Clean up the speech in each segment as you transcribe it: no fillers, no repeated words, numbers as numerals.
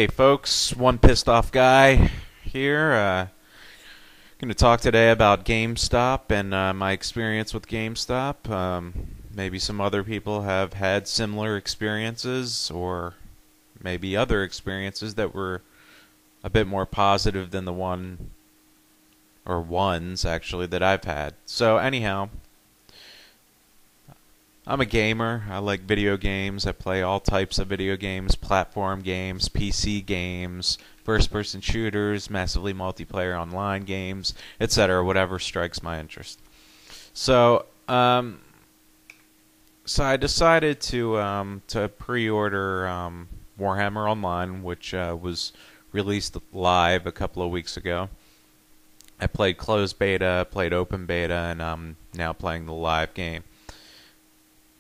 Hey folks, one pissed off guy here. Going to talk today about GameStop and my experience with GameStop. Maybe some other people have had similar experiences, or maybe other experiences that were a bit more positive than the ones actually that I've had. So anyhow, I'm a gamer. I like video games. I play all types of video games, platform games, PC games, first-person shooters, massively multiplayer online games, etc., whatever strikes my interest. So, I decided to pre-order Warhammer Online, which was released live a couple of weeks ago. I played closed beta, played open beta, and I'm now playing the live game.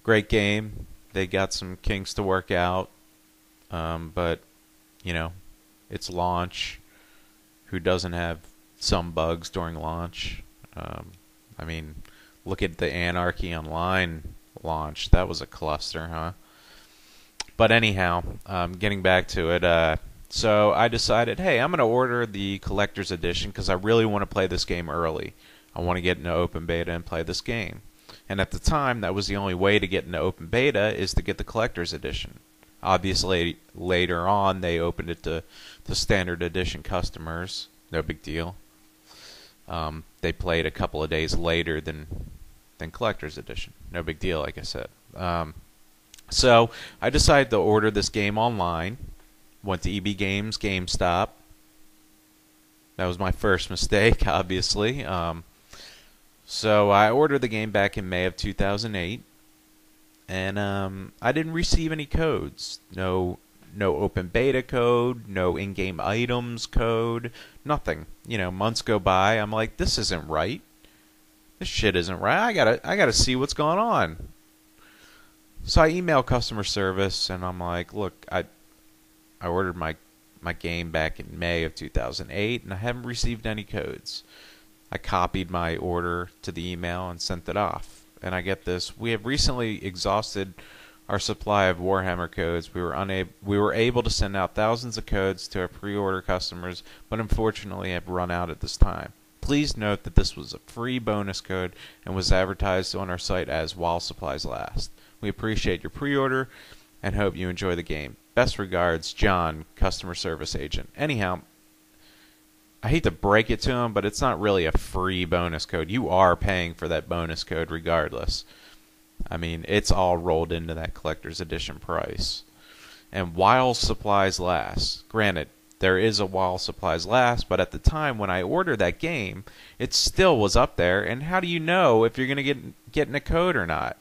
Great game. They got some kinks to work out, but you know, it's launch. Who doesn't have some bugs during launch? I mean, look at the Anarchy Online launch. That was a cluster, huh? But anyhow, getting back to it. So I decided, hey, I'm going to order the collector's edition because I really want to play this game early. I want to get into open beta and play this game. And at the time, that was the only way to get into open beta, is to get the collector's edition. Obviously, later on, they opened it to standard edition customers. No big deal. They played a couple of days later than collector's edition. No big deal, like I said. So I decided to order this game online. Went to EB Games, GameStop. That was my first mistake, obviously. So I ordered the game back in May of 2008, and I didn't receive any codes. No open beta code, no in-game items code, nothing. You know, months go by. I'm like, this isn't right. This shit isn't right. I gotta see what's going on. So I email customer service, and I'm like, look, I ordered my game back in May of 2008, and I haven't received any codes. I copied my order to the email and sent it off. And I get this: we have recently exhausted our supply of Warhammer codes. We were able to send out thousands of codes to our pre-order customers, but unfortunately have run out at this time. Please note that this was a free bonus code and was advertised on our site as while supplies last. We appreciate your pre-order and hope you enjoy the game. Best regards, John, customer service agent. Anyhow, I hate to break it to him, but it's not really a free bonus code. You are paying for that bonus code regardless. I mean, it's all rolled into that collector's edition price. And while supplies last, granted, there is a while supplies last, but at the time when I ordered that game, it still was up there. And how do you know if you're going to get a code or not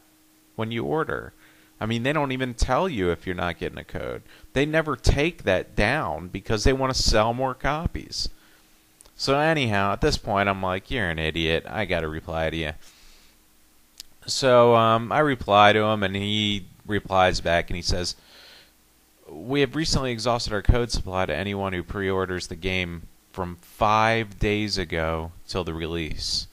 when you order? I mean, they don't even tell you if you're not getting a code. They never take that down because they want to sell more copies. So anyhow, at this point, I'm like, you're an idiot. I got to reply to you. So I reply to him, and he replies back, and he says, we have recently exhausted our code supply to anyone who pre-orders the game from 5 days ago till the release.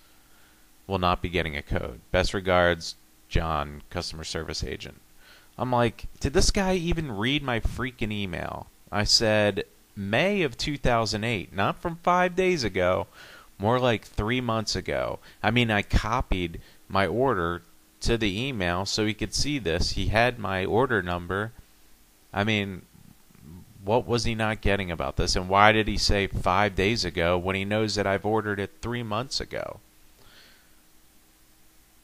Will not be getting a code. Best regards, John, customer service agent. I'm like, did this guy even read my freaking email? I said May of 2008, not from 5 days ago, more like 3 months ago. I mean, I copied my order to the email so he could see this. He had my order number. I mean, what was he not getting about this? And why did he say 5 days ago when he knows that I've ordered it 3 months ago?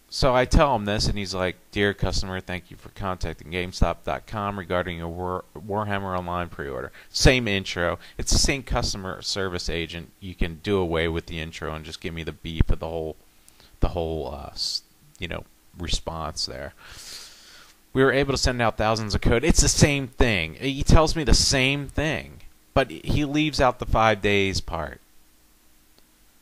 So I tell him this, and he's like, dear customer, thank you for contacting GameStop.com regarding your Warhammer Online pre-order. Same intro. It's the same customer service agent. You can do away with the intro and just give me the beep of the whole response there. We were able to send out thousands of code. It's the same thing. He tells me the same thing, but he leaves out the 5 days part.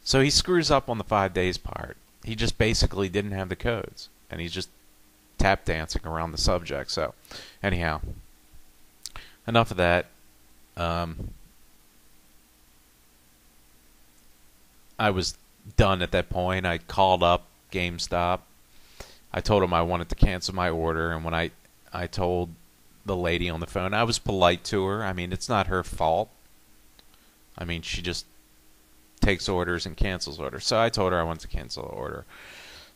So he screws up on the 5 days part. He just basically didn't have the codes, and he's just tap dancing around the subject. So, anyhow, enough of that. I was done at that point. I called up GameStop. I told them I wanted to cancel my order, and when I told the lady on the phone. I was polite to her. I mean, it's not her fault. I mean, she just takes orders and cancels orders. So I told her I wanted to cancel the order.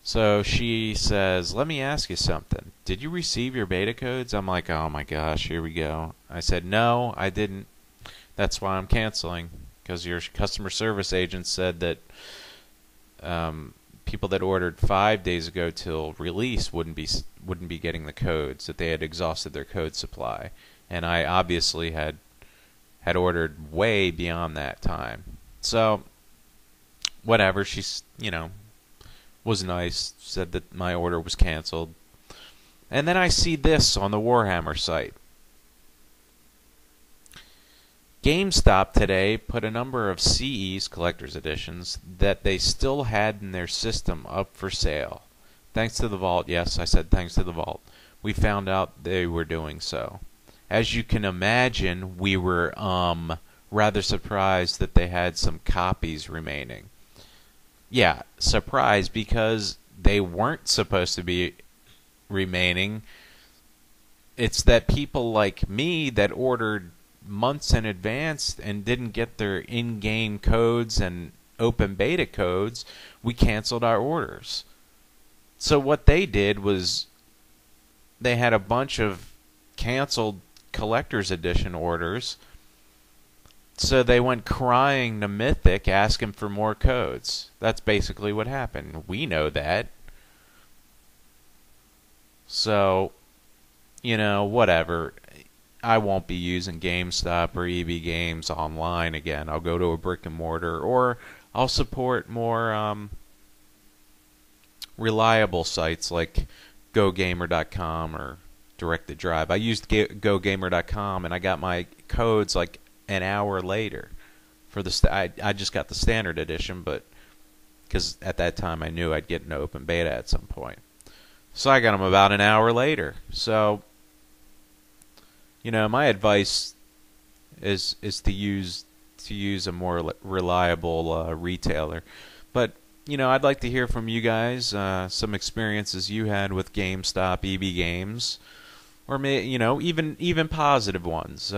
So she says, let me ask you something. Did you receive your beta codes? I'm like, oh my gosh, here we go. I said, no, I didn't. That's why I'm canceling. Because your customer service agent said that people that ordered 5 days ago till release wouldn't be getting the codes, that they had exhausted their code supply. And I obviously had ordered way beyond that time. So, whatever, she's, was nice, said that my order was canceled. And then I see this on the Warhammer site. GameStop today put a number of CE's collector's editions that they still had in their system up for sale. Thanks to the vault. Yes, I said thanks to the vault. We found out they were doing so. As you can imagine, we were rather surprised that they had some copies remaining. Yeah, surprised because they weren't supposed to be remaining. It's that people like me that ordered months in advance and didn't get their in-game codes and open beta codes, we canceled our orders. So what they did was they had a bunch of canceled collector's edition orders. So they went crying to Mythic asking for more codes. That's basically what happened. We know that. So, whatever. I won't be using GameStop or EB Games online again. I'll go to a brick and mortar, or I'll support more reliable sites like GoGamer.com or Direct to Drive. I used GoGamer.com and I got my codes like an hour later. For the I just got the standard edition, but because at that time I knew I'd get an open beta at some point, so I got them about an hour later. So, my advice is to use a more reliable retailer. But I'd like to hear from you guys some experiences you had with GameStop, EB Games, or even positive ones,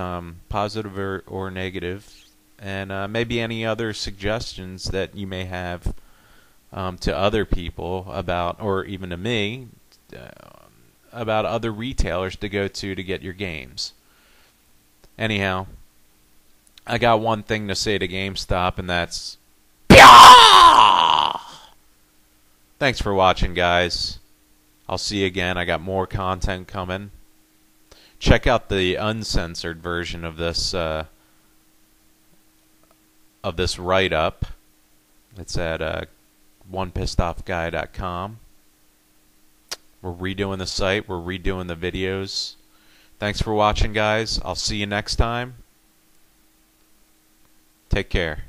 positive or negative, and maybe any other suggestions that you may have to other people about, or even to me, about other retailers to go to get your games. Anyhow, I got one thing to say to GameStop, and that's thanks for watching, guys. I'll see you again. I got more content coming. Check out the uncensored version of this write-up. It's at onepissedoffguy.com. We're redoing the site. We're redoing the videos. Thanks for watching, guys. I'll see you next time. Take care.